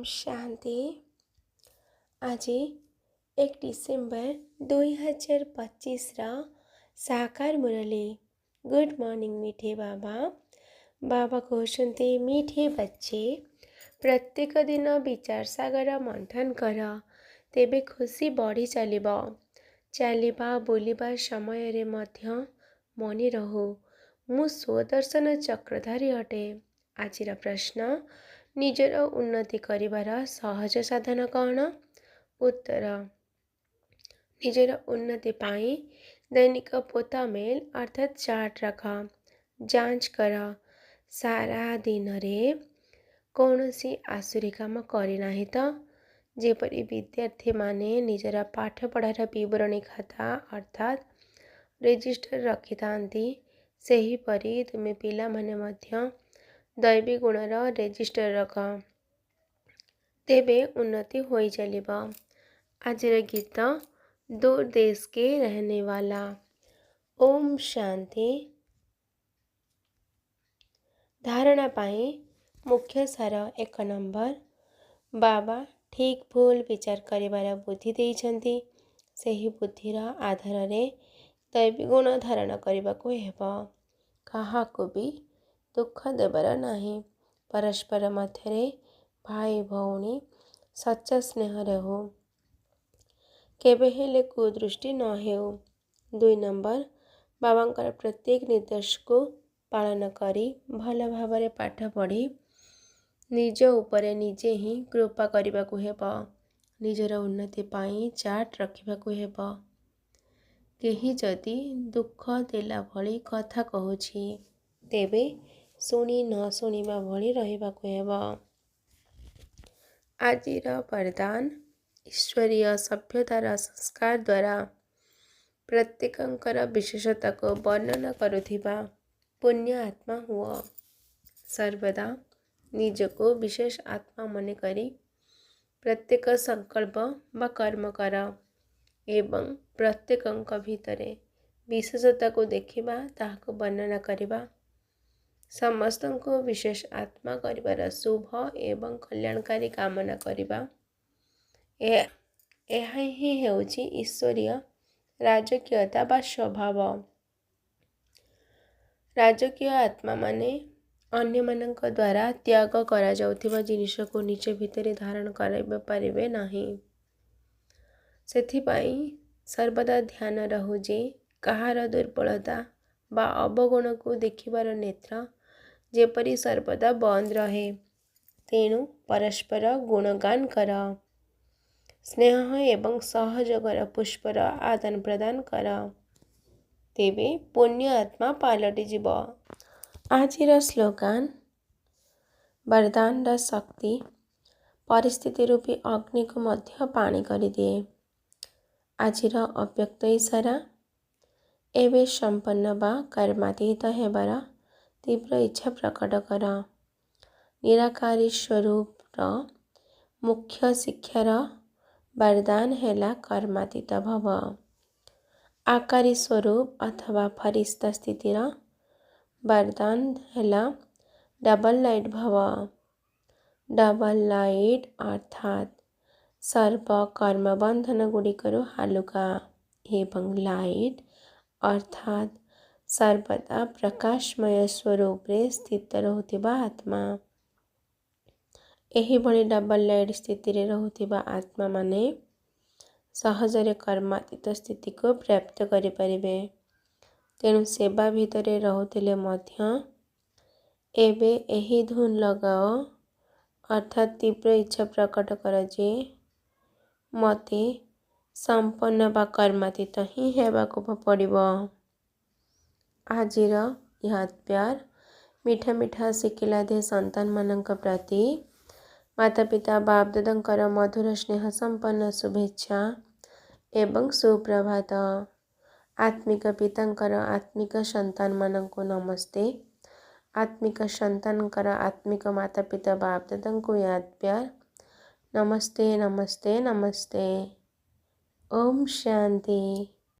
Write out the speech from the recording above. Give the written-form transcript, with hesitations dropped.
शांति। आज 1 डिसेम्बर 2025 साकार मुरली। Good morning मीठे बाबा। बाबा कहते मीठे बच्चे प्रत्येक दिन विचार सागर मंथन कर, तेबे खुशी बढ़ी चलिबो। चलिबा बोलिबा समय रे मध्य मनी रहू मु स्वदर्शन चक्रधारी अटे। आजिर प्रश्न, निजर उन्नति करिबार सहज साधन कौन? उत्तर, निजर उन्नति पाई दैनिक पोता मेल अर्थात चार्ट रख, जांच कर सारा दिन रे कौनसी आसुरी काम करना तो। जेपरी विद्यार्थी माने निजर पाठ पढ़ार विवरणी खाता अर्थात रेजिस्टर रखि थांती, सेही परी तुमे पिला माने मध्य दैवी गुणर रेजिस्टर रख, तेबे उन्नति होई चलिबा। आजिर गीत दूर देश के रहने वाला। ओम शांति। धारणा पाई मुख्य सार 1 नंबर, बाबा ठीक भूल विचार करिबार बुद्धि देइछन्ति। सेही बुद्धिर आधार रे दैवी गुण धारण करने को हेबो। काहाको भी दुख देवर नहीं। परस्पर मध्य भाई भौणी सच्चा स्नेह रहो, केबे हेले कुदृष्टि न हेउ। 2 नंबर, बाबांकर प्रत्येक निर्देश को पालन करी भल भावरे पाठ पढ़ी निज उपरे निजे ही कृपा करने को हेबो। निजर उन्नति पाई चार्ट रखा हेबो। केही जदि दुख देला भली कथा कहूछि तेबे शुणी न शुणिबा भली रहिबाकु हेबो। आजिर वरदान, ईश्वरीय सभ्यतार संस्कार द्वारा प्रत्येकंकर विशेषता को वर्णना करुथिबा पुण्य आत्मा हुआ। सर्वदा निजको विशेष आत्मा मन करी प्रत्येक संकल्प व कर्म कर एवं प्रत्येकंक भितरे विशेषता को देखिबा ताहाको वर्णना करिबा। समस्त को विशेष आत्मा करिबार शुभ एवं कल्याणकारी कामना करिबा। यह ही हेउछि ईश्वरीय राजकीयता बा स्वभाव। राजकीय आत्मा माने अन्य मानक द्वारा त्याग करा जाउथिबा जिनिस को निज भितरे धारण कराइबा पारिबे नाही। सेथिपाई सर्वदा ध्यान रहु जे कहार दुर्बलता बा अवगुण को देखिबार नेत्र जेपरी सर्वदा बंद रहे। तेणु परस्पर गुणगान कर, स्नेह एवं सहयोगर पुष्पर आदान प्रदान कर, तेबे पुण्य आत्मा पालटि जीव। आजिर स्लोगान, वरदान रा शक्ति परिस्थिति रूपी अग्नि को मध्य पानी कर दिए। आजिर अव्यक्त इशारा, एवं संपन्न बा कर्मातीत हेबार तीव्र इच्छा प्रकट कर। निराकारी स्वरूप मुख्य शिक्षार वरदान हेला कर्मातीत भव। आकारी स्वरूप अथवा फरिश्ता स्थितिर वरदान हेला डबल लाइट भव। डबल लाइट अर्थात सर्व कर्म बंधन गुड़िकर हालुका एवं लाइट अर्थात सर्वदा प्रकाशमय स्वरूप रे स्थित रहुथिबा आत्मा। एही भली डबल लाइट स्थिति रे रहुथिबा आत्मा माने सहजरे कर्मातीत स्थिति को प्राप्त करि परिबे। तेणु सेवा भितरे रहुथिले मध्य एबे एही धुन लगाओ अर्थात तीव्र इच्छा प्रकट कर जे मते संपन्न बा कर्मातीत ही हेबाको पड़िबो। आजिर याद प्यार मीठा मीठा शिखिला दे संतान मानक प्रति माता पिता बाप दादांकर मधुर स्नेह संपन्न शुभेच्छा एवं सुप्रभात। आत्मिक पितांकर आत्मिक संतान मानक नमस्ते। आत्मिक संतानकर आत्मिक माता पिता बाप दादांको याद प्यार नमस्ते नमस्ते नमस्ते। ओम शांति।